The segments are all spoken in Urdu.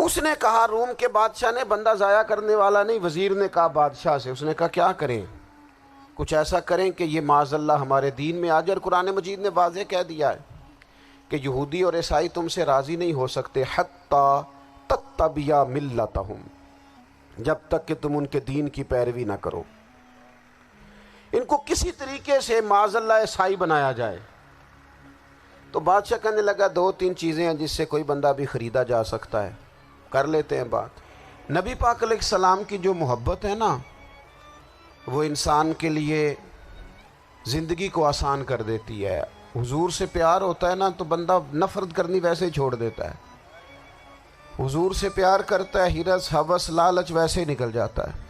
اس نے کہا، روم کے بادشاہ نے، بندہ ضائع کرنے والا نہیں، وزیر نے کہا بادشاہ سے، اس نے کہا کیا کریں؟ کچھ ایسا کریں کہ یہ معاذ اللہ ہمارے دین میں آ جائے۔ اور قرآن مجید نے واضح کہہ دیا ہے کہ یہودی اور عیسائی تم سے راضی نہیں ہو سکتے حتی تتبع ملتہم، جب تک کہ تم ان کے دین کی پیروی نہ کرو، ان کو کسی طریقے سے معاذ اللہ عیسائی بنایا جائے۔ تو بادشاہ کہنے لگا دو تین چیزیں ہیں جس سے کوئی بندہ بھی خریدا جا سکتا ہے، کر لیتے ہیں بات۔ نبی پاک علیہ السلام کی جو محبت ہے نا، وہ انسان کے لیے زندگی کو آسان کر دیتی ہے۔ حضور سے پیار ہوتا ہے نا تو بندہ نفرت کرنی ویسے ہی چھوڑ دیتا ہے۔ حضور سے پیار کرتا ہے، ہرس ہوس لالچ ویسے ہی نکل جاتا ہے۔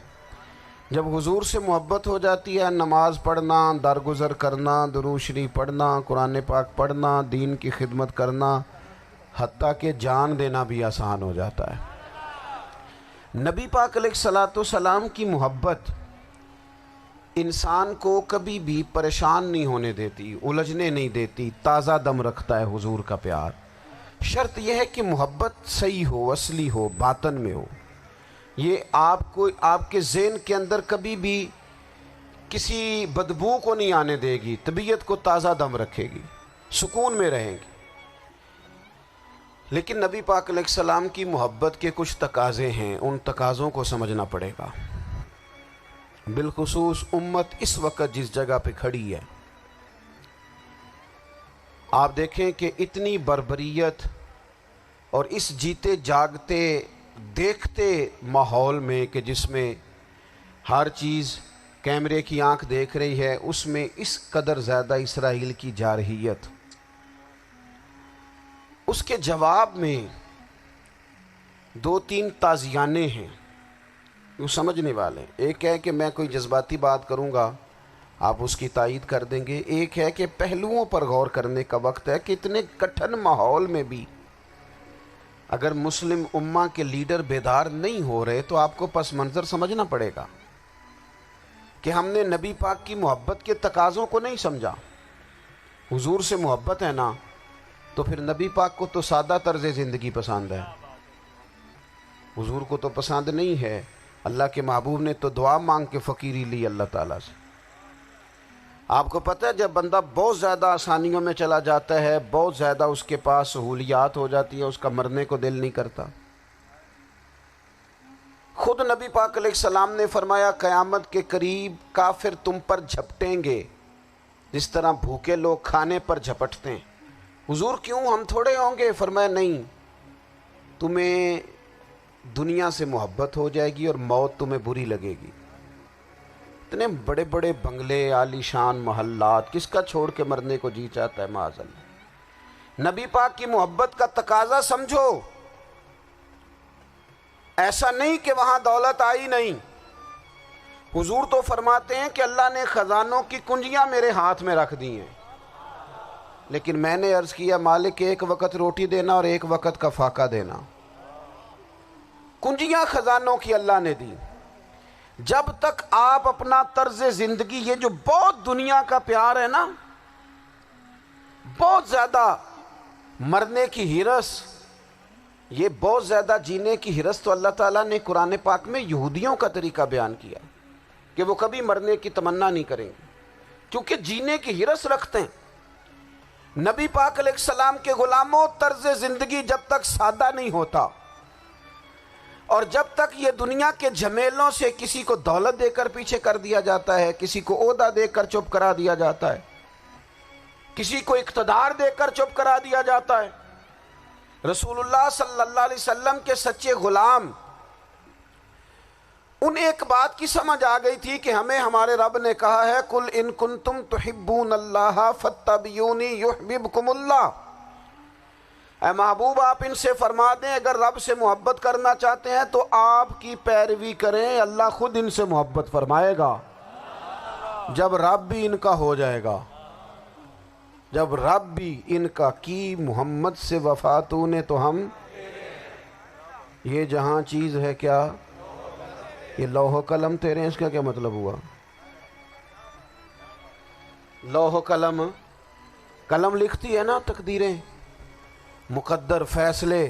جب حضور سے محبت ہو جاتی ہے، نماز پڑھنا، درگزر کرنا، درود شریف پڑھنا، قرآن پاک پڑھنا، دین کی خدمت کرنا، حتیٰ کہ جان دینا بھی آسان ہو جاتا ہے۔ نبی پاک علیہ الصلوۃ والسلام کی محبت انسان کو کبھی بھی پریشان نہیں ہونے دیتی، الجھنے نہیں دیتی، تازہ دم رکھتا ہے حضور کا پیار۔ شرط یہ ہے کہ محبت صحیح ہو، اصلی ہو، باطن میں ہو۔ یہ آپ کے ذہن کے اندر کبھی بھی کسی بدبو کو نہیں آنے دے گی، طبیعت کو تازہ دم رکھے گی، سکون میں رہیں گی۔ لیکن نبی پاک علیہ السلام کی محبت کے کچھ تقاضے ہیں، ان تقاضوں کو سمجھنا پڑے گا۔ بالخصوص امت اس وقت جس جگہ پہ کھڑی ہے، آپ دیکھیں کہ اتنی بربریت اور اس جیتے جاگتے دیکھتے ماحول میں کہ جس میں ہر چیز کیمرے کی آنکھ دیکھ رہی ہے، اس میں اس قدر زیادہ اسرائیل کی جارحیت، اس کے جواب میں دو تین تازیانے ہیں وہ سمجھنے والے۔ ایک ہے کہ میں کوئی جذباتی بات کروں گا، آپ اس کی تائید کر دیں گے۔ ایک ہے کہ پہلوؤں پر غور کرنے کا وقت ہے کہ اتنے کٹھن ماحول میں بھی اگر مسلم امہ کے لیڈر بیدار نہیں ہو رہے تو آپ کو پس منظر سمجھنا پڑے گا کہ ہم نے نبی پاک کی محبت کے تقاضوں کو نہیں سمجھا۔ حضور سے محبت ہے نا تو پھر نبی پاک کو تو سادہ طرز زندگی پسند ہے، حضور کو تو پسند نہیں ہے۔ اللہ کے محبوب نے تو دعا مانگ کے فقیری لی اللہ تعالیٰ سے۔ آپ کو پتہ ہے جب بندہ بہت زیادہ آسانیوں میں چلا جاتا ہے، بہت زیادہ اس کے پاس سہولیات ہو جاتی ہے، اس کا مرنے کو دل نہیں کرتا۔ خود نبی پاک علیہ السلام نے فرمایا قیامت کے قریب کافر تم پر جھپٹیں گے جس طرح بھوکے لوگ کھانے پر جھپٹتے ہیں۔ حضور کیوں، ہم تھوڑے ہوں گے؟ فرمایا نہیں، تمہیں دنیا سے محبت ہو جائے گی اور موت تمہیں بری لگے گی۔ اتنے بڑے بڑے بنگلے، عالی شان محلات، کس کا چھوڑ کے مرنے کو جی چاہتا ہے معاذ اللہ۔ نبی پاک کی محبت کا تقاضا سمجھو، ایسا نہیں کہ وہاں دولت آئی نہیں۔ حضور تو فرماتے ہیں کہ اللہ نے خزانوں کی کنجیاں میرے ہاتھ میں رکھ دی ہیں، لیکن میں نے عرض کیا مالک ایک وقت روٹی دینا اور ایک وقت کا فاقہ دینا۔ کنجیاں خزانوں کی اللہ نے دی۔ جب تک آپ اپنا طرز زندگی، یہ جو بہت دنیا کا پیار ہے نا، بہت زیادہ مرنے کی ہرس، یہ بہت زیادہ جینے کی ہرس، تو اللہ تعالیٰ نے قرآن پاک میں یہودیوں کا طریقہ بیان کیا کہ وہ کبھی مرنے کی تمنا نہیں کریں گے کیونکہ جینے کی ہرس رکھتے ہیں۔ نبی پاک علیہ السلام کے غلاموں، طرز زندگی جب تک سادہ نہیں ہوتا اور جب تک یہ دنیا کے جھمیلوں سے کسی کو دولت دے کر پیچھے کر دیا جاتا ہے، کسی کو عہدہ دے کر چپ کرا دیا جاتا ہے، کسی کو اقتدار دے کر چپ کرا دیا جاتا ہے، رسول اللہ صلی اللہ علیہ وسلم کے سچے غلام ان ایک بات کی سمجھ آ گئی تھی کہ ہمیں ہمارے رب نے کہا ہے قل ان کنتم تحبون اللہ فاتبعونی یحببکم اللہ۔ اے محبوب آپ ان سے فرما دیں اگر رب سے محبت کرنا چاہتے ہیں تو آپ کی پیروی کریں، اللہ خود ان سے محبت فرمائے گا جب رب بھی ان کا ہو جائے گا، جب رب بھی ان کا کی محمد سے وفاتوں نے تو ہم یہ جہاں چیز ہے کیا، یہ لوح و قلم تیرے ہیں، اس کا کیا مطلب ہوا؟ لوح و قلم، قلم لکھتی ہے نا تقدیریں، مقدر فیصلے،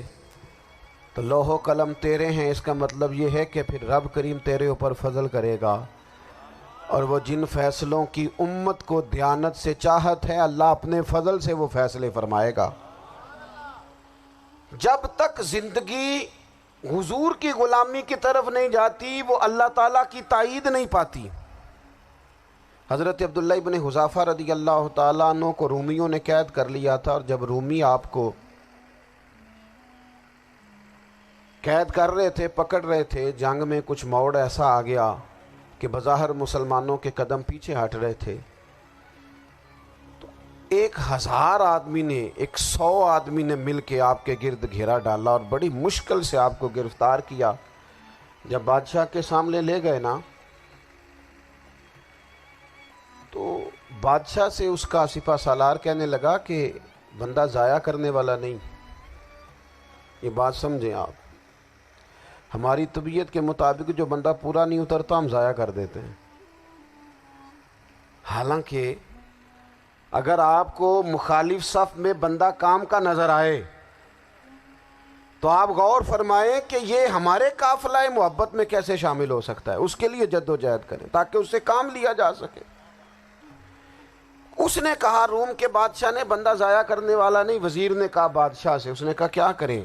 تو لوح و قلم تیرے ہیں، اس کا مطلب یہ ہے کہ پھر رب کریم تیرے اوپر فضل کرے گا، اور وہ جن فیصلوں کی امت کو دیانت سے چاہت ہے، اللہ اپنے فضل سے وہ فیصلے فرمائے گا۔ جب تک زندگی حضور کی غلامی کی طرف نہیں جاتی، وہ اللہ تعالیٰ کی تائید نہیں پاتی۔ حضرت عبداللہ ابن حذافہ رضی اللہ تعالیٰ عنہ کو رومیوں نے قید کر لیا تھا، اور جب رومی آپ کو قید کر رہے تھے، پکڑ رہے تھے، جنگ میں کچھ موڑ ایسا آ گیا کہ بظاہر مسلمانوں کے قدم پیچھے ہٹ رہے تھے، تو 1000 آدمی نے، 100 آدمی نے مل کے آپ کے گرد گھیرا ڈالا اور بڑی مشکل سے آپ کو گرفتار کیا۔ جب بادشاہ کے سامنے لے گئے نا، تو بادشاہ سے اس کا سپہ سالار کہنے لگا کہ بندہ ضائع کرنے والا نہیں۔ یہ بات سمجھیں آپ، ہماری طبیعت کے مطابق جو بندہ پورا نہیں اترتا ہم ضائع کر دیتے ہیں۔ حالانکہ اگر آپ کو مخالف صف میں بندہ کام کا نظر آئے تو آپ غور فرمائیں کہ یہ ہمارے قافلہ محبت میں کیسے شامل ہو سکتا ہے، اس کے لیے جد و جہد کریں تاکہ اس سے کام لیا جا سکے۔ اس نے کہا، روم کے بادشاہ نے، بندہ ضائع کرنے والا نہیں۔ وزیر نے کہا بادشاہ سے، اس نے کہا کیا کریں؟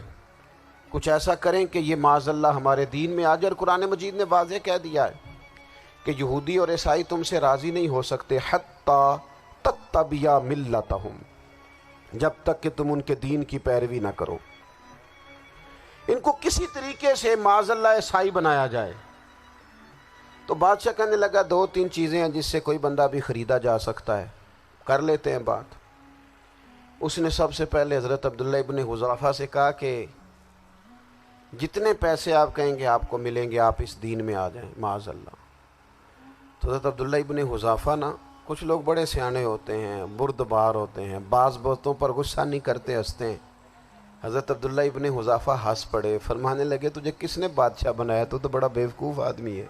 کچھ ایسا کریں کہ یہ معاذ اللہ ہمارے دین میں آ جائے۔ اور قرآن مجید نے واضح کہہ دیا ہے کہ یہودی اور عیسائی تم سے راضی نہیں ہو سکتے حتی تتبع ملتہم، جب تک کہ تم ان کے دین کی پیروی نہ کرو، ان کو کسی طریقے سے معاذ اللہ عیسائی بنایا جائے۔ تو بادشاہ کہنے لگا 2-3 چیزیں ہیں جس سے کوئی بندہ بھی خریدا جا سکتا ہے، کر لیتے ہیں بات۔ اس نے سب سے پہلے حضرت عبداللہ ابن حذافہ سے کہا کہ جتنے پیسے آپ کہیں گے آپ کو ملیں گے، آپ اس دین میں آ جائیں معاذ اللہ۔ تو حضرت عبداللہ ابن حذافہ نا، کچھ لوگ بڑے سیانے ہوتے ہیں، بردبار ہوتے ہیں، بعض باتوں پر غصہ نہیں کرتے، ہنستے ہیں۔ حضرت عبداللہ ابن حذافہ ہنس پڑے، فرمانے لگے تجھے کس نے بادشاہ بنایا؟ تو بڑا بیوقوف آدمی ہے۔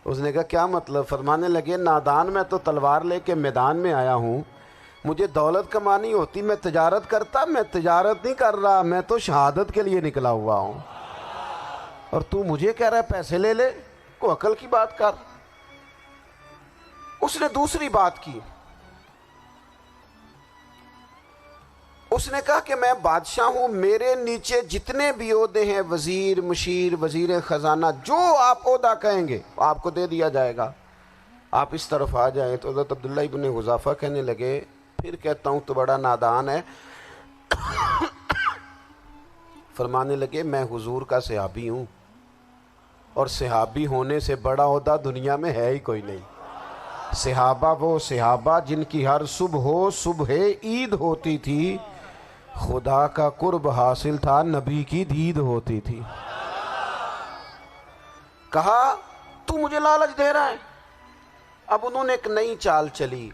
اس نے کہا کیا مطلب؟ فرمانے لگے نادان، میں تو تلوار لے کے میدان میں آیا ہوں، مجھے دولت کمانی ہوتی میں تجارت کرتا، میں تجارت نہیں کر رہا، میں تو شہادت کے لیے نکلا ہوا ہوں، اور تو مجھے کہہ رہا ہے پیسے لے لے، کو عقل کی بات کر۔ اس نے دوسری بات کی، اس نے کہا کہ میں بادشاہ ہوں، میرے نیچے جتنے بھی عہدے ہیں، وزیر، مشیر، وزیر خزانہ، جو آپ عہدہ کہیں گے آپ کو دے دیا جائے گا، آپ اس طرف آ جائیں۔ تو حضرت عبداللہ ابن حذافہ کہنے لگے پھر کہتا ہوں تو بڑا نادان ہے۔ فرمانے لگے میں حضور کا صحابی ہوں، اور صحابی ہونے سے بڑا عہدہ دنیا میں ہے ہی کوئی نہیں۔ صحابہ وہ صحابہ جن کی ہر صبح عید ہوتی تھی، خدا کا قرب حاصل تھا، نبی کی دید ہوتی تھی۔ کہا تو مجھے لالچ دے رہا ہے۔ اب انہوں نے ایک نئی چال چلی۔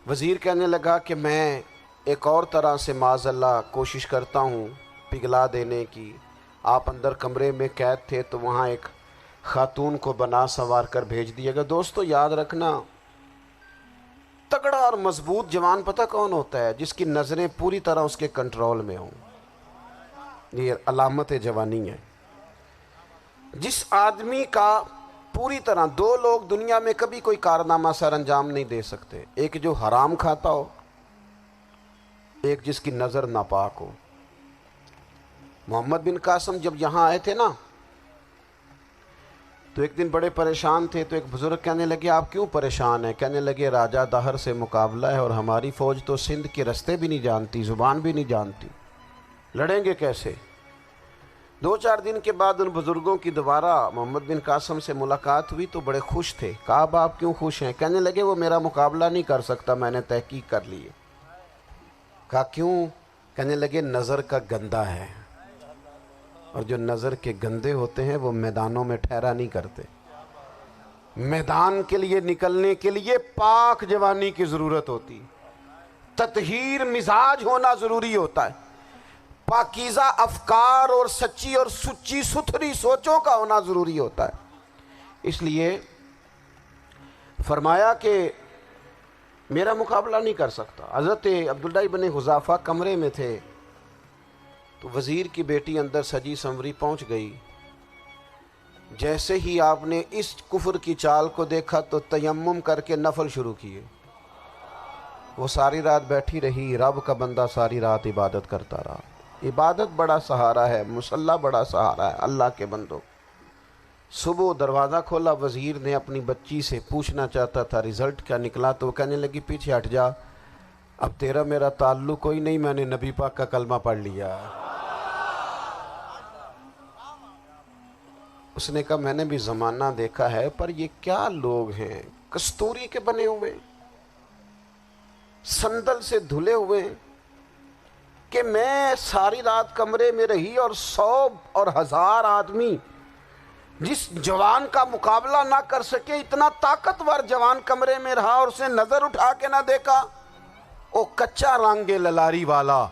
وزیر کہنے لگا کہ میں ایک اور طرح سے معاذ اللہ کوشش کرتا ہوں پگھلا دینے کی۔ آپ اندر کمرے میں قید تھے تو وہاں ایک خاتون کو بنا سنوار کر بھیج دیا گیا۔ دوستو یاد رکھنا، تگڑا اور مضبوط جوان پتہ کون ہوتا ہے؟ جس کی نظریں پوری طرح اس کے کنٹرول میں ہوں۔ یہ علامت جوانی ہے۔ جس آدمی کا پوری طرح، 2 لوگ دنیا میں کبھی کوئی کارنامہ سر انجام نہیں دے سکتے، ایک جو حرام کھاتا ہو، ایک جس کی نظر ناپاک ہو۔ محمد بن قاسم جب یہاں آئے تھے نا، تو ایک دن بڑے پریشان تھے، تو ایک بزرگ کہنے لگے آپ کیوں پریشان ہیں؟ کہنے لگے راجہ دہر سے مقابلہ ہے، اور ہماری فوج تو سندھ کے رستے بھی نہیں جانتی، زبان بھی نہیں جانتی، لڑیں گے کیسے؟ 2-4 دن کے بعد ان بزرگوں کی دوبارہ محمد بن قاسم سے ملاقات ہوئی تو بڑے خوش تھے۔ کہا اب آپ کیوں خوش ہیں؟ کہنے لگے وہ میرا مقابلہ نہیں کر سکتا، میں نے تحقیق کر لی ہے۔ کہا کیوں؟ کہنے لگے نظر کا گندہ ہے، اور جو نظر کے گندے ہوتے ہیں وہ میدانوں میں ٹھہرا نہیں کرتے۔ میدان کے لیے نکلنے کے لیے پاک جوانی کی ضرورت ہوتی، تطہیر مزاج ہونا ضروری ہوتا ہے، پاکیزہ افکار اور سچی اور سچی ستھری سوچوں کا ہونا ضروری ہوتا ہے۔ اس لیے فرمایا کہ میرا مقابلہ نہیں کر سکتا۔ حضرت عبداللہ ابن حذافہ کمرے میں تھے، تو وزیر کی بیٹی اندر سجی سنوری پہنچ گئی. جیسے ہی آپ نے اس کفر کی چال کو دیکھا تو تیمم کر کے نفل شروع کیے. وہ ساری رات بیٹھی رہی. رب کا بندہ ساری رات عبادت کرتا رہا. عبادت بڑا سہارا ہے، مصلی بڑا سہارا ہے اللہ کے بندوں. صبح دروازہ کھولا، وزیر نے اپنی بچی سے پوچھنا چاہتا تھا رزلٹ کیا نکلا، تو وہ کہنے لگی پیچھے ہٹ جا، اب تیرا میرا تعلق کوئی نہیں، میں نے نبی پاک کا کلمہ پڑھ لیا. اس نے کہا میں نے بھی زمانہ دیکھا ہے، پر یہ کیا لوگ ہیں، کستوری کے بنے ہوئے، سندل سے دھلے ہوئے، کہ میں ساری رات کمرے میں رہی اور 100 اور 1000 آدمی جس جوان کا مقابلہ نہ کر سکے، اتنا طاقتور جوان کمرے میں رہا اور اس نے نظر اٹھا کے نہ دیکھا. او کچا رنگ للاری والا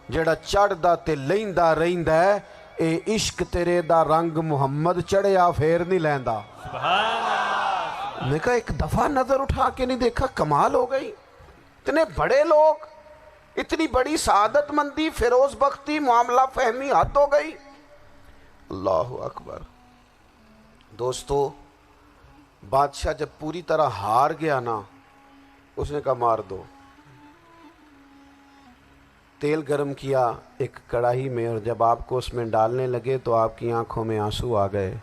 جڑا چڑھدا تے لیندا رہندا ہے، اے عشق تیرے دا رنگ محمد چڑھیا پھر نہیں لیندا. میں نے کہا ایک دفعہ نظر اٹھا کے نہیں دیکھا، کمال ہو گئی. اتنے بڑے لوگ، اتنی بڑی سعادت مندی، فیروز بختی، معاملہ فہمی، حد ہو گئی. اللہ اکبر. دوستو، بادشاہ جب پوری طرح ہار گیا نا، اس نے کہا مار دو. تیل گرم کیا ایک کڑاہی میں، اور جب آپ کو اس میں ڈالنے لگے تو آپ کی آنکھوں میں آنسو آ گئے.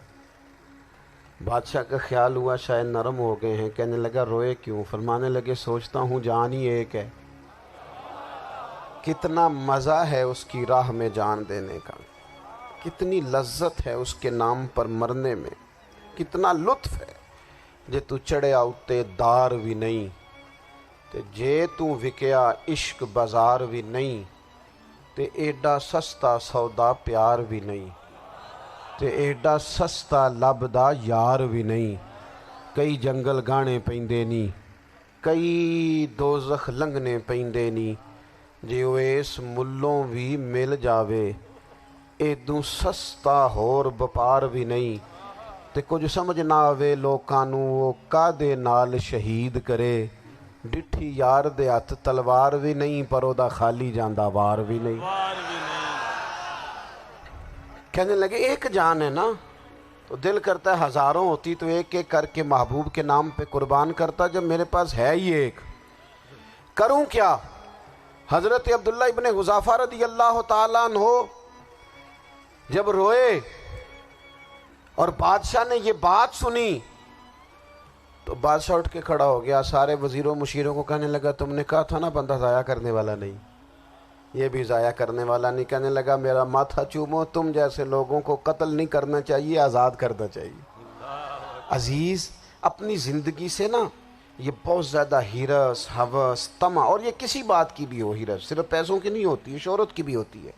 بادشاہ کا خیال ہوا شاید نرم ہو گئے ہیں. کہنے لگا روئے کیوں؟ فرمانے لگے سوچتا ہوں جان ہی ایک ہے، کتنا مزہ ہے اس کی راہ میں جان دینے کا، کتنی لذت ہے اس کے نام پر مرنے میں، کتنا لطف ہے. جے تو چڑھیا اتے دار بھی نہیں تے جے تو وکیا عشق بازار بھی نہیں، تے ایڈا سستا سودا پیار بھی نہیں، تے ایڈا سستا لبدا یار بھی نہیں. کئی جنگل گانے پیندے نی، کئی دوزخ لنگنے پیندے نی، جے وہ اس ملوں بھی مل جاوے ایدوں سستا ہور بپار بھی نہیں. تے کچھ سمجھ نہ آوے لوکاں نوں وہ کادے نال شہید کرے، ڈٹھی یار دے ہاتھ تلوار بھی نہیں، پر او دا خالی جاندہ وار بھی نہیں. کہنے لگے ایک جان ہے نا، تو دل کرتا ہے ہزاروں ہوتی تو ایک ایک کر کے محبوب کے نام پہ قربان کرتا. جب میرے پاس ہے ہی ایک، کروں کیا؟ حضرت عبداللہ ابن حذافہ رضی اللہ تعالیٰ عنہ جب روئے اور بادشاہ نے یہ بات سنی تو بادشاہ اٹھ کے کھڑا ہو گیا. سارے وزیروں مشیروں کو کہنے لگا تم نے کہا تھا نا بندہ ضائع کرنے والا نہیں، یہ بھی ضائع کرنے والا نہیں. کہنے لگا میرا ماتھا چومو، تم جیسے لوگوں کو قتل نہیں کرنا چاہیے، آزاد کرنا چاہیے. عزیز، اپنی زندگی سے نا یہ بہت زیادہ ہرس، ہوس، طمع، اور یہ کسی بات کی بھی ہو، ہرس صرف پیسوں کی نہیں ہوتی ہے، شہرت کی بھی ہوتی ہے.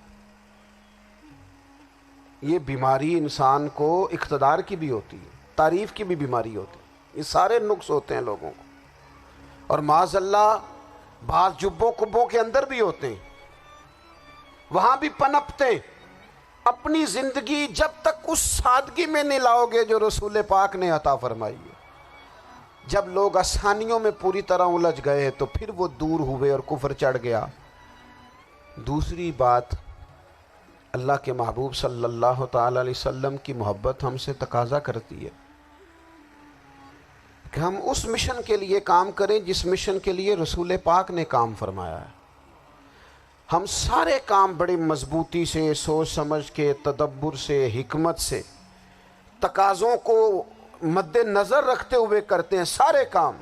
یہ بیماری انسان کو اقتدار کی بھی ہوتی ہے، تعریف کی بھی بیماری ہوتی ہے. یہ سارے نقص ہوتے ہیں لوگوں کو، اور معاذ اللہ بعض جبوں کبوں کے اندر بھی ہوتے ہیں، وہاں بھی پنپتے ہیں. اپنی زندگی جب تک اس سادگی میں نہیں لاؤ گے جو رسول پاک نے عطا فرمائی ہے. جب لوگ آسانیوں میں پوری طرح الجھ گئے تو پھر وہ دور ہوئے اور کفر چڑھ گیا. دوسری بات، اللہ کے محبوب صلی اللہ تعالی علیہ وسلم کی محبت ہم سے تقاضا کرتی ہے کہ ہم اس مشن کے لیے کام کریں جس مشن کے لیے رسول پاک نے کام فرمایا ہے. ہم سارے کام بڑی مضبوطی سے، سوچ سمجھ کے، تدبر سے، حکمت سے، تقاضوں کو مد نظر رکھتے ہوئے کرتے ہیں. سارے کام.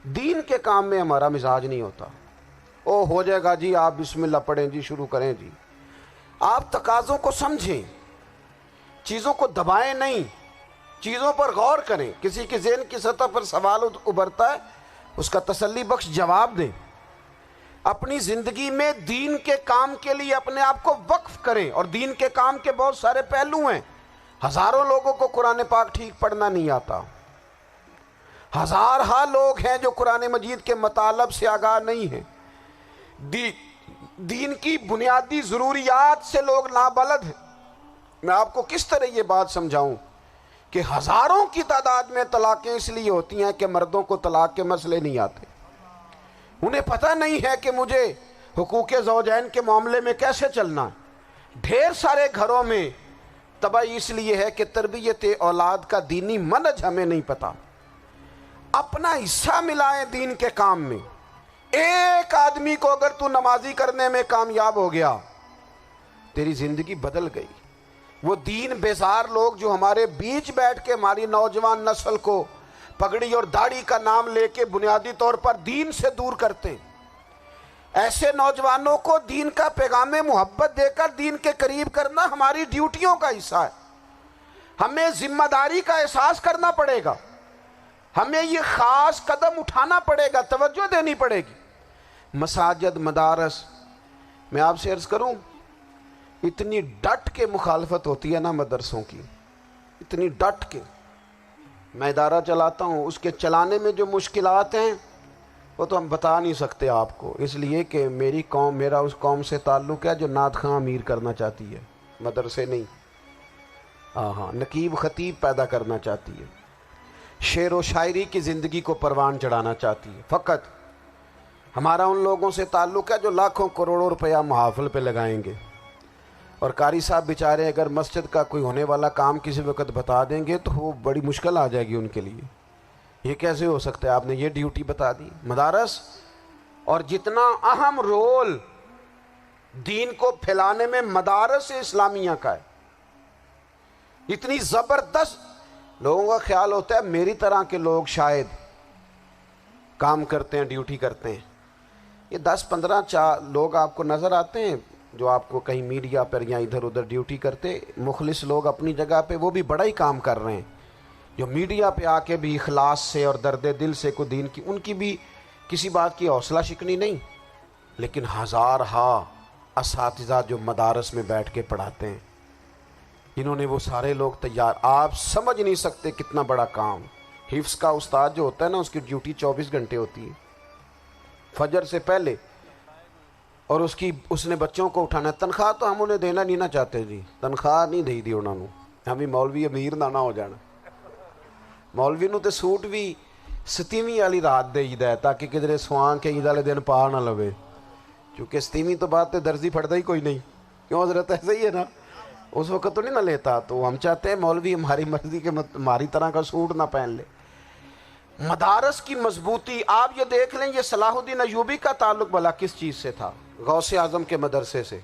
دین کے کام میں ہمارا مزاج نہیں ہوتا، او ہو جائے گا جی، آپ بسم اللہ پڑھیں جی، شروع کریں جی. آپ تقاضوں کو سمجھیں، چیزوں کو دبائیں نہیں، چیزوں پر غور کریں. کسی کے ذہن کی سطح پر سوال ابھرتا ہے، اس کا تسلی بخش جواب دیں. اپنی زندگی میں دین کے کام کے لیے اپنے آپ کو وقف کریں. اور دین کے کام کے بہت سارے پہلو ہیں. ہزاروں لوگوں کو قرآن پاک ٹھیک پڑھنا نہیں آتا، ہزارہا لوگ ہیں جو قرآن مجید کے مطالب سے آگاہ نہیں ہیں. دین کی بنیادی ضروریات سے لوگ نابلد ہیں. میں آپ کو کس طرح یہ بات سمجھاؤں کہ ہزاروں کی تعداد میں طلاقیں اس لیے ہوتی ہیں کہ مردوں کو طلاق کے مسئلے نہیں آتے. انہیں پتہ نہیں ہے کہ مجھے حقوق زوجین کے معاملے میں کیسے چلنا ہے. ڈھیر سارے گھروں میں تباہی اس لیے ہے کہ تربیت اولاد کا دینی منہج ہمیں نہیں پتا. اپنا حصہ ملائیں دین کے کام میں. ایک آدمی کو اگر تو نمازی کرنے میں کامیاب ہو گیا تیری زندگی بدل گئی. وہ دین بیزار لوگ جو ہمارے بیچ بیٹھ کے ہماری نوجوان نسل کو پگڑی اور داڑھی کا نام لے کے بنیادی طور پر دین سے دور کرتے ہیں، ایسے نوجوانوں کو دین کا پیغام محبت دے کر دین کے قریب کرنا ہماری ڈیوٹیوں کا حصہ ہے. ہمیں ذمہ داری کا احساس کرنا پڑے گا، ہمیں یہ خاص قدم اٹھانا پڑے گا، توجہ دینی پڑے گی. مساجد، مدارس، میں آپ سے عرض کروں اتنی ڈٹ کے مخالفت ہوتی ہے نا مدرسوں کی، اتنی ڈٹ کے. میں ادارہ چلاتا ہوں، اس کے چلانے میں جو مشکلات ہیں وہ تو ہم بتا نہیں سکتے آپ کو، اس لیے کہ میری قوم، میرا اس قوم سے تعلق ہے جو نعت خواں امیر کرنا چاہتی ہے، مدرسے نہیں. ہاں نقیب خطیب پیدا کرنا چاہتی ہے، شعر و شاعری کی زندگی کو پروان چڑھانا چاہتی ہے. فقط ہمارا ان لوگوں سے تعلق ہے جو لاکھوں کروڑوں روپیہ محافل پہ لگائیں گے، اور قاری صاحب بیچارے اگر مسجد کا کوئی ہونے والا کام کسی وقت بتا دیں گے تو وہ بڑی مشکل آ جائے گی ان کے لیے. یہ کیسے ہو سکتا ہے، آپ نے یہ ڈیوٹی بتا دی. مدارس اور جتنا اہم رول دین کو پھیلانے میں مدارس اسلامیہ کا ہے، اتنی زبردست. لوگوں کا خیال ہوتا ہے میری طرح کے لوگ شاید کام کرتے ہیں، ڈیوٹی کرتے ہیں. یہ 10-15 لوگ آپ کو نظر آتے ہیں جو آپ کو کہیں میڈیا پر یا ادھر ادھر ڈیوٹی کرتے، مخلص لوگ اپنی جگہ پہ، وہ بھی بڑا ہی کام کر رہے ہیں، جو میڈیا پہ آ کے بھی اخلاص سے اور درد دل سے کو دین کی، ان کی بھی کسی بات کی حوصلہ شکنی نہیں. لیکن ہزارہا اساتذہ جو مدارس میں بیٹھ کے پڑھاتے ہیں، انہوں نے وہ سارے لوگ تیار، آپ سمجھ نہیں سکتے کتنا بڑا کام. حفظ کا استاد جو ہوتا ہے نا، اس کی ڈیوٹی 24 گھنٹے ہوتی ہے فجر سے پہلے، اور اس نے بچوں کو اٹھانا ہے. تنخواہ تو ہم انہیں دینا نہیں نہ چاہتے جی، تنخواہ نہیں دی انہوں نے، ہمیں مولوی امیر نہ ہو جانا. مولوی نو تے سوٹ بھی 27ویں والی رات دے ہے تاکہ کدھر سوان کے عید والے دن پا نہ لوے، چونکہ 27ویں تو بعد تے درزی پھڑتا ہی کوئی نہیں. کیوں حضرت؟ ایسا ہی ہے نا، اس وقت تو نہیں نہ لیتا. تو ہم چاہتے ہیں مولوی ہماری مرضی کے ہماری طرح کا سوٹ نہ پہن لے. مدارس کی مضبوطی آپ یہ دیکھ لیں، یہ صلاح الدین ایوبی کا تعلق بھلا کس چیز سے تھا؟ غوث اعظم کے مدرسے سے.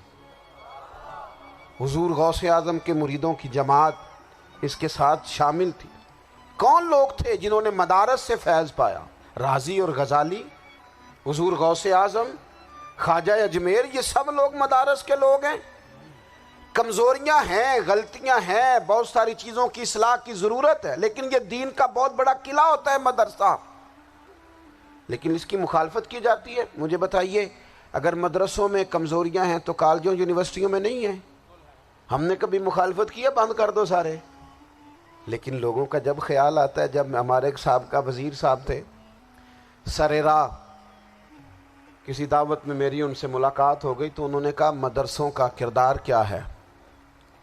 حضور غوث اعظم کے مریدوں کی جماعت اس کے ساتھ شامل تھی. کون لوگ تھے جنہوں نے مدارس سے فیض پایا؟ رازی اور غزالی، حضور غوث اعظم، خواجہ اجمیر، یہ سب لوگ مدارس کے لوگ ہیں. کمزوریاں ہیں، غلطیاں ہیں، بہت ساری چیزوں کی اصلاح کی ضرورت ہے، لیکن یہ دین کا بہت بڑا قلعہ ہوتا ہے مدرسہ. لیکن اس کی مخالفت کی جاتی ہے. مجھے بتائیے، اگر مدرسوں میں کمزوریاں ہیں تو کالجوں یونیورسٹیوں میں نہیں ہیں؟ ہم نے کبھی مخالفت کی ہے بند کر دو سارے؟ لیکن لوگوں کا جب خیال آتا ہے، جب ہمارے ایک صاحب کا وزیر صاحب تھے سر راہ، کسی دعوت میں میری ان سے ملاقات ہو گئی تو انہوں نے کہا مدرسوں کا کردار کیا ہے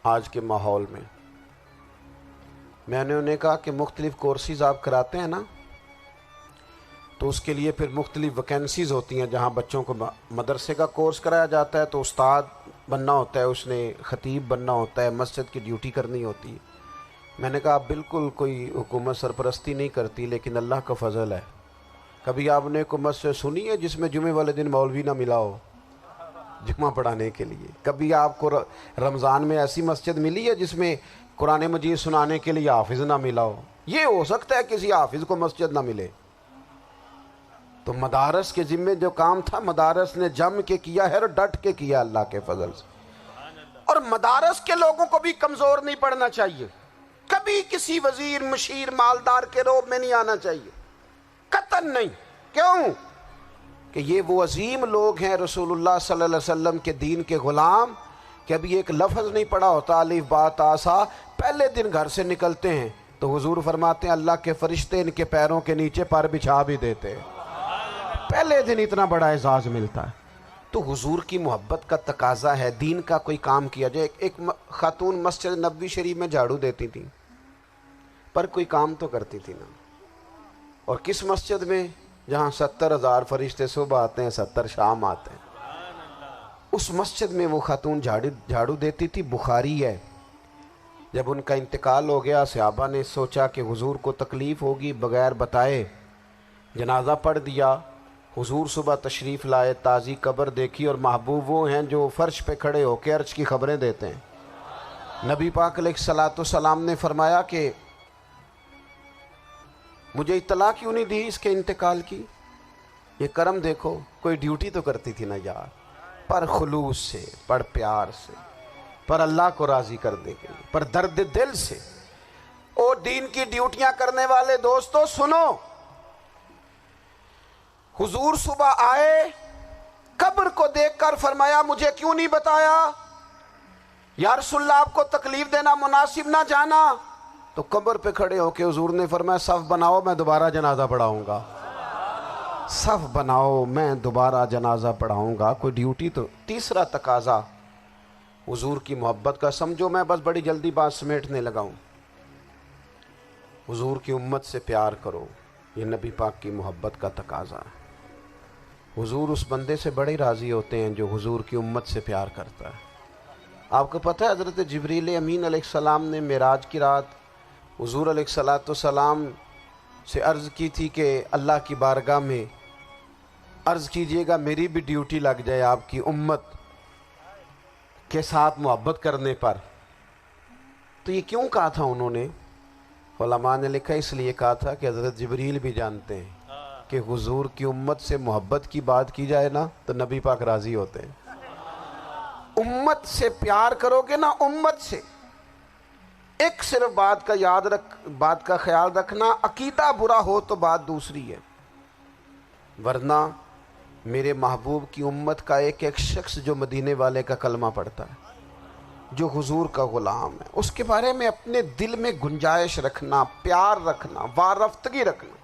آج کے ماحول میں؟ میں نے انہیں کہا کہ مختلف کورسز آپ کراتے ہیں نا، تو اس کے لیے پھر مختلف ویکینسیز ہوتی ہیں. جہاں بچوں کو مدرسے کا کورس کرایا جاتا ہے تو استاد بننا ہوتا ہے، اس نے خطیب بننا ہوتا ہے، مسجد کی ڈیوٹی کرنی ہوتی ہے. میں نے کہا آپ بالکل کوئی حکومت سرپرستی نہیں کرتی، لیکن اللہ کا فضل ہے. کبھی آپ نے حکومت سے سنی ہے جس میں جمعے والے دن مولوی نہ ملا ہو جمعہ پڑھانے کے لیے؟ کبھی آپ کو رمضان میں ایسی مسجد ملی ہے جس میں قرآن مجید سنانے کے لیے حافظ نہ ملا ہو؟ یہ ہو سکتا ہے کسی حافظ کو مسجد نہ ملے. تو مدارس کے ذمے جو کام تھا مدارس نے جم کے کیا ہے اور ڈٹ کے کیا اللہ کے فضل سے. اور مدارس کے لوگوں کو بھی کمزور نہیں پڑنا چاہیے، کبھی کسی وزیر، مشیر، مالدار کے روب میں نہیں آنا چاہیے، قطعاً نہیں. کیوں؟ کہ یہ وہ عظیم لوگ ہیں رسول اللہ صلی اللہ علیہ وسلم کے دین کے غلام، کہ ابھی ایک لفظ نہیں پڑا ہوتا الف با تا سا، پہلے دن گھر سے نکلتے ہیں تو حضور فرماتے ہیں اللہ کے فرشتے ان کے پیروں کے نیچے پر بچھا بھی دیتے ہیں. پہلے دن اتنا بڑا اعزاز ملتا ہے. تو حضور کی محبت کا تقاضا ہے دین کا کوئی کام کیا جائے. ایک خاتون مسجد نبوی شریف میں جھاڑو دیتی تھی پر کوئی کام تو کرتی تھی نا. اور کس مسجد میں؟ جہاں 70,000 فرشتے صبح آتے ہیں، 70 شام آتے ہیں. اس مسجد میں وہ خاتون جھاڑو دیتی تھی، بخاری ہے۔ جب ان کا انتقال ہو گیا، صحابہ نے سوچا کہ حضور کو تکلیف ہوگی، بغیر بتائے جنازہ پڑھ دیا۔ حضور صبح تشریف لائے، تازی قبر دیکھی، اور محبوب وہ ہیں جو فرش پہ کھڑے ہو کے عرش کی خبریں دیتے ہیں۔ نبی پاک علیہ الصلوۃ والسلام نے فرمایا کہ مجھے اطلاع کیوں نہیں دی اس کے انتقال کی؟ یہ کرم دیکھو، کوئی ڈیوٹی تو کرتی تھی نا یار، پر خلوص سے، پر پیار سے، پر اللہ کو راضی کرنے کے لیے، پر درد دل سے۔ اور دین کی ڈیوٹیاں کرنے والے دوستو سنو، حضور صبح آئے، قبر کو دیکھ کر فرمایا مجھے کیوں نہیں بتایا؟ یا رسول اللہ آپ کو تکلیف دینا مناسب نہ جانا؟ تو قبر پہ کھڑے ہو کے حضور نے فرمایا صف بناؤ، میں دوبارہ جنازہ پڑھاؤں گا۔ صف بناؤ، میں دوبارہ جنازہ پڑھاؤں گا۔ کوئی ڈیوٹی تو۔ تیسرا تقاضا حضور کی محبت کا، سمجھو میں بس بڑی جلدی بات سمیٹنے لگا ہوں۔ حضور کی امت سے پیار کرو، یہ نبی پاک کی محبت کا تقاضا ہے۔ حضور اس بندے سے بڑے راضی ہوتے ہیں جو حضور کی امت سے پیار کرتا ہے۔ آپ کو پتہ ہے حضرت جبریل امین علیہ السلام نے معراج کی رات حضور علیہ الصلوۃ والسلام سے عرض کی تھی کہ اللہ کی بارگاہ میں عرض کیجئے گا میری بھی ڈیوٹی لگ جائے آپ کی امت کے ساتھ محبت کرنے پر۔ تو یہ کیوں کہا تھا انہوں نے؟ علماء نے لکھا اس لیے کہا تھا کہ حضرت جبریل بھی جانتے ہیں کہ حضور کی امت سے محبت کی بات کی جائے نا تو نبی پاک راضی ہوتے ہیں۔ امت سے پیار کرو گے نا، امت سے، ایک صرف بات کا خیال رکھنا، عقیدہ برا ہو تو بات دوسری ہے، ورنہ میرے محبوب کی امت کا ایک ایک شخص جو مدینے والے کا کلمہ پڑھتا ہے، جو حضور کا غلام ہے، اس کے بارے میں اپنے دل میں گنجائش رکھنا، پیار رکھنا، وارفتگی رکھنا۔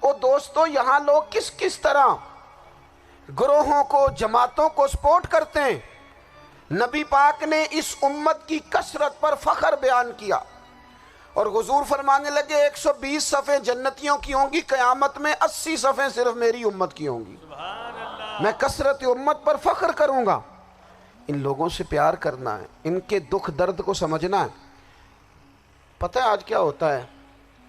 اور دوستو یہاں لوگ کس کس طرح گروہوں کو، جماعتوں کو سپورٹ کرتے ہیں۔ نبی پاک نے اس امت کی کثرت پر فخر بیان کیا، اور حضور فرمانے لگے 120 صفیں جنتیوں کی ہوں گی، قیامت میں 80 صفیں صرف میری امت کی ہوں گی۔ میں کثرت امت پر فخر کروں گا۔ ان لوگوں سے پیار کرنا ہے، ان کے دکھ درد کو سمجھنا ہے۔ پتہ ہے آج کیا ہوتا ہے؟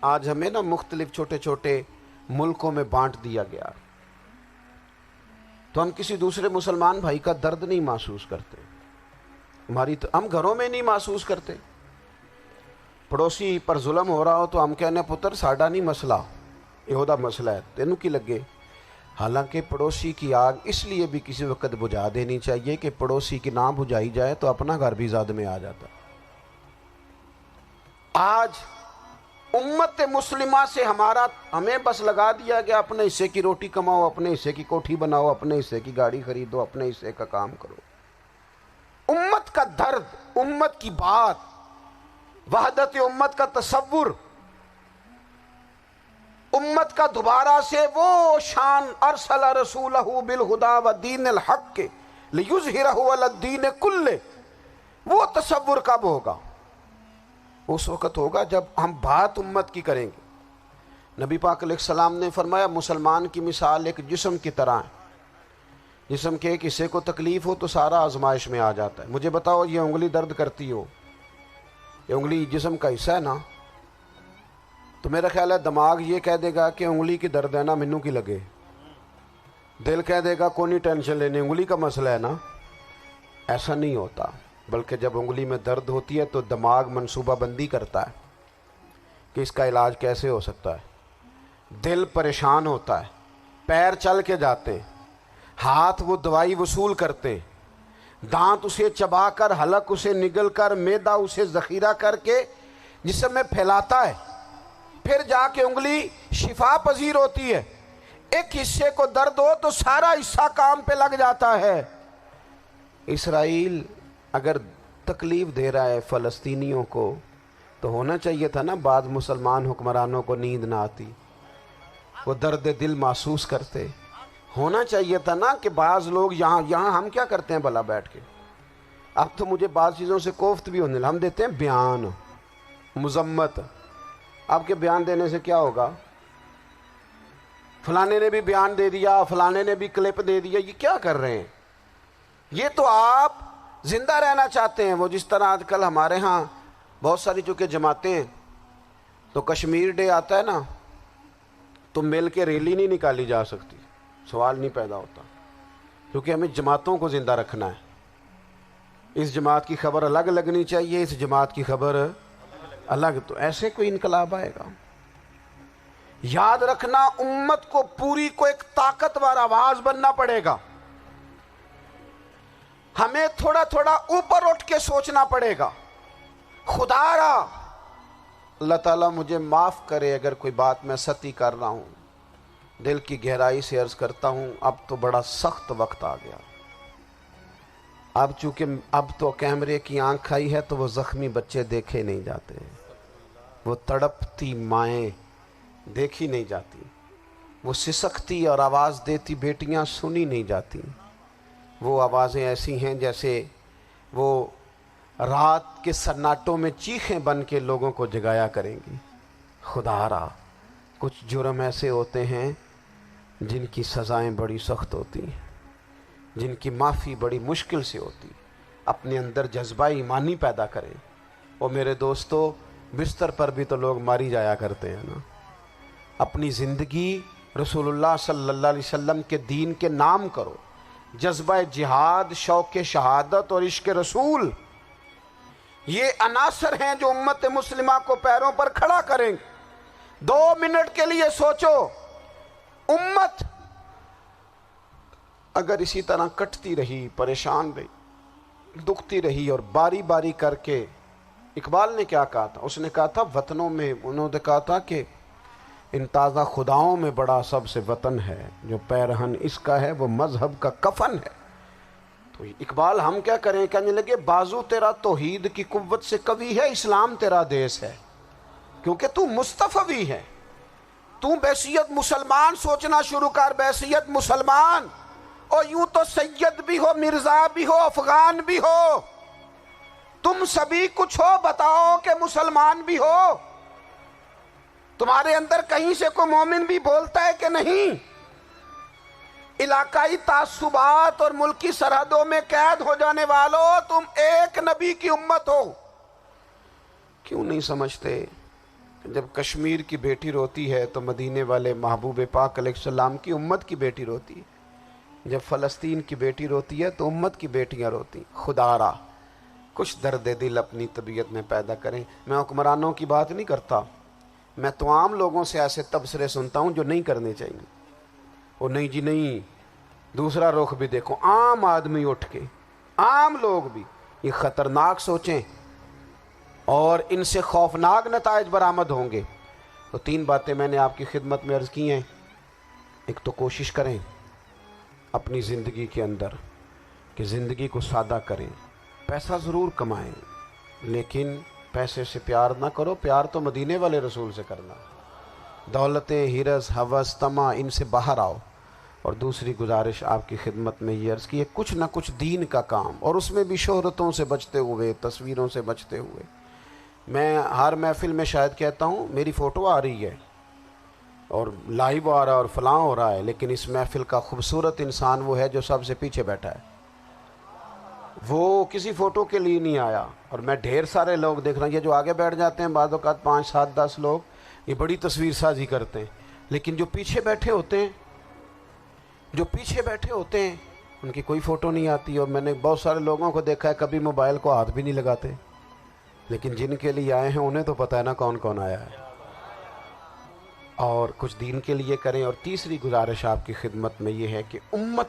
آج ہمیں نا مختلف چھوٹے چھوٹے ملکوں میں بانٹ دیا گیا، تو ہم کسی دوسرے مسلمان بھائی کا درد نہیں محسوس کرتے، ہم گھروں میں نہیں محسوس کرتے۔ پڑوسی پر ظلم ہو رہا ہو تو ہم کہنے پتر ساڈا نہیں مسئلہ، یہ دا مسئلہ ہے، تینوں کی لگے۔ حالانکہ پڑوسی کی آگ اس لیے بھی کسی وقت بجھا دینی چاہیے کہ پڑوسی کی نہ بجھائی جائے تو اپنا گھر بھی زاد میں آ جاتا۔ آج امت مسلمہ سے ہمیں بس لگا دیا گیا اپنے حصے کی روٹی کماؤ، اپنے حصے کی کوٹھی بناؤ، اپنے حصے کی گاڑی خریدو، اپنے حصے کا کام کرو۔ امت کا درد، امت کی بات، وحدت امت کا تصور، امت کا دوبارہ سے وہ شان، ارسل رسولہ بالہدی ودین الحق لیظہرہ علی الدین کلہ، وہ تصور کب ہوگا؟ اس وقت ہوگا جب ہم بات امت کی کریں گے۔ نبی پاک علیہ السلام نے فرمایا مسلمان کی مثال ایک جسم کی طرح ہے، جسم کے ایک حصے کو تکلیف ہو تو سارا آزمائش میں آ جاتا ہے۔ مجھے بتاؤ یہ انگلی درد کرتی ہو، یہ انگلی جسم کا حصہ ہے نا، تو میرا خیال ہے دماغ یہ کہہ دے گا کہ انگلی کی درد ہے نا مینوں کی لگے، دل کہہ دے گا کوئی نہیں ٹینشن لینے، انگلی کا مسئلہ ہے نا۔ ایسا نہیں ہوتا، بلکہ جب انگلی میں درد ہوتی ہے تو دماغ منصوبہ بندی کرتا ہے کہ اس کا علاج کیسے ہو سکتا ہے، دل پریشان ہوتا ہے، پیر چل کے جاتے ہیں، ہاتھ وہ دوائی وصول کرتے، دانت اسے چبا کر، حلق اسے نگل کر، معدہ اسے ذخیرہ کر کے جسم میں پھیلاتا ہے، پھر جا کے انگلی شفا پذیر ہوتی ہے۔ ایک حصے کو درد ہو تو سارا حصہ کام پہ لگ جاتا ہے۔ اسرائیل اگر تکلیف دے رہا ہے فلسطینیوں کو تو ہونا چاہیے تھا نا بعض مسلمان حکمرانوں کو نیند نہ آتی، وہ درد دل محسوس کرتے، ہونا چاہیے تھا نا کہ بعض لوگ یہاں ہم کیا کرتے ہیں بھلا بیٹھ کے، اب تو مجھے بعض چیزوں سے کوفت بھی ہونے لگا، ہم دیتے ہیں بیان، مذمت۔ آپ کے بیان دینے سے کیا ہوگا؟ فلانے نے بھی بیان دے دیا، فلانے نے بھی کلپ دے دیا، یہ کیا کر رہے ہیں؟ یہ تو آپ زندہ رہنا چاہتے ہیں. وہ جس طرح آج کل ہمارے ہاں بہت ساری چونکہ جماعتیں ہیں تو کشمیر ڈے آتا ہے نا تو مل کے ریلی نہیں نکالی جا سکتی, سوال نہیں پیدا ہوتا, کیونکہ ہمیں جماعتوں کو زندہ رکھنا ہے. اس جماعت کی خبر الگ لگنی چاہیے, اس جماعت کی خبر الگ, تو ایسے کوئی انقلاب آئے گا. یاد رکھنا امت کو پوری کو ایک طاقتور آواز بننا پڑے گا. ہمیں تھوڑا تھوڑا اوپر اٹھ کے سوچنا پڑے گا. خدا را اللہ تعالیٰ مجھے معاف کرے اگر کوئی بات میں سطحی کر رہا ہوں, دل کی گہرائی سے عرض کرتا ہوں اب تو بڑا سخت وقت آ گیا. اب چونکہ اب تو کیمرے کی آنکھ آئی ہے تو وہ زخمی بچے دیکھے نہیں جاتے, وہ تڑپتی مائیں دیکھی نہیں جاتی, وہ سسکتی اور آواز دیتی بیٹیاں سنی نہیں جاتی. وہ آوازیں ایسی ہیں جیسے وہ رات کے سناٹوں میں چیخیں بن کے لوگوں کو جگایا کریں گی. خدا را کچھ جرم ایسے ہوتے ہیں جن کی سزائیں بڑی سخت ہوتی ہیں, جن کی معافی بڑی مشکل سے ہوتی. اپنے اندر جذبہ ایمانی پیدا کریں. اور میرے دوستو بستر پر بھی تو لوگ ماری جایا کرتے ہیں نا. اپنی زندگی رسول اللہ صلی اللہ علیہ وسلم کے دین کے نام کرو. جذبہ جہاد, شوق شہادت اور عشق رسول, یہ عناصر ہیں جو امت مسلمہ کو پیروں پر کھڑا کریں گے. 2 منٹ کے لیے سوچو, امت اگر اسی طرح کٹتی رہی, پریشان رہی, دکھتی رہی اور باری باری کر کے, اقبال نے کیا کہا تھا, اس نے کہا تھا وطنوں میں, انہوں نے کہا تھا کہ ان تازہ خداؤں میں بڑا سب سے وطن ہے, جو پیرہن اس کا ہے وہ مذہب کا کفن ہے. تو اقبال ہم کیا کریں, کہنے لگے بازو تیرا توحید کی قوت سے قوی ہے, اسلام تیرا دیس ہے, کیونکہ تو مصطفی ہے. تو بحیثیت مسلمان سوچنا شروع کر, بحیثیت مسلمان, اور یوں تو سید بھی ہو, مرزا بھی ہو, افغان بھی ہو, تم سبھی کچھ ہو, بتاؤ کہ مسلمان بھی ہو. تمہارے اندر کہیں سے کوئی مومن بھی بولتا ہے کہ نہیں؟ علاقائی تعصبات اور ملکی سرحدوں میں قید ہو جانے والوں, تم ایک نبی کی امت ہو. کیوں نہیں سمجھتے جب کشمیر کی بیٹی روتی ہے تو مدینے والے محبوب پاک علیہ السلام کی امت کی بیٹی روتی ہے, جب فلسطین کی بیٹی روتی ہے تو امت کی بیٹیاں روتی. خدا را کچھ درد دل اپنی طبیعت میں پیدا کریں. میں حکمرانوں کی بات نہیں کرتا, میں تو عام لوگوں سے ایسے تبصرے سنتا ہوں جو نہیں کرنے چاہیے. وہ نہیں جی نہیں, دوسرا رخ بھی دیکھو, عام آدمی اٹھ کے, عام لوگ بھی یہ خطرناک سوچیں اور ان سے خوفناک نتائج برآمد ہوں گے. تو 3 باتیں میں نے آپ کی خدمت میں عرض کی ہیں. ایک تو کوشش کریں اپنی زندگی کے اندر کہ زندگی کو سادہ کریں. پیسہ ضرور کمائیں لیکن پیسے سے پیار نہ کرو, پیار تو مدینے والے رسول سے کرنا. دولتیں, ہرس, ہوس, طمع, ان سے باہر آؤ. اور دوسری گزارش آپ کی خدمت میں یہ عرض کی ہے, کچھ نہ کچھ دین کا کام, اور اس میں بھی شہرتوں سے بچتے ہوئے, تصویروں سے بچتے ہوئے. میں ہر محفل میں شاید کہتا ہوں میری فوٹو آ رہی ہے اور لائیو آ رہا ہے اور فلاں ہو رہا ہے, لیکن اس محفل کا خوبصورت انسان وہ ہے جو سب سے پیچھے بیٹھا ہے. وہ کسی فوٹو کے لیے نہیں آیا. اور میں ڈھیر سارے لوگ دیکھ رہا ہوں, یہ جو آگے بیٹھ جاتے ہیں بعض اوقات 5, 7, 10 لوگ, یہ بڑی تصویر سازی کرتے ہیں, لیکن جو پیچھے بیٹھے ہوتے ہیں, جو پیچھے بیٹھے ہوتے ہیں ان کی کوئی فوٹو نہیں آتی. اور میں نے بہت سارے لوگوں کو دیکھا ہے کبھی موبائل کو ہاتھ بھی نہیں لگاتے, لیکن جن کے لیے آئے ہیں انہیں تو پتہ ہے نا کون کون آیا ہے. اور کچھ دین کے لیے کریں. اور تیسری گزارش آپ کی خدمت میں یہ ہے کہ امت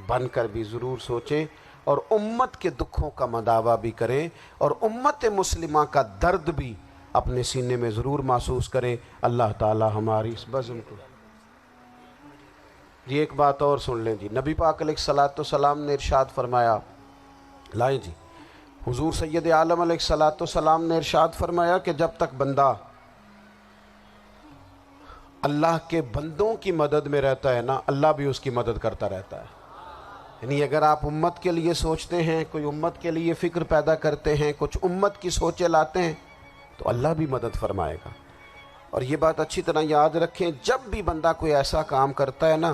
بن کر بھی ضرور سوچیں اور امت کے دکھوں کا مداوع بھی کریں, اور امت مسلمہ کا درد بھی اپنے سینے میں ضرور محسوس کریں. اللہ تعالی ہماری اس بزم کو. جی ایک بات اور سن لیں جی, نبی پاک علیہ الصلوۃ والسلام نے ارشاد فرمایا, لائیں جی, حضور سید عالم علیہ الصلوۃ والسلام نے ارشاد فرمایا کہ جب تک بندہ اللہ کے بندوں کی مدد میں رہتا ہے نا, اللہ بھی اس کی مدد کرتا رہتا ہے. یعنی اگر آپ امت کے لیے سوچتے ہیں, کوئی امت کے لیے فکر پیدا کرتے ہیں, کچھ امت کی سوچیں لاتے ہیں, تو اللہ بھی مدد فرمائے گا. اور یہ بات اچھی طرح یاد رکھیں, جب بھی بندہ کوئی ایسا کام کرتا ہے نا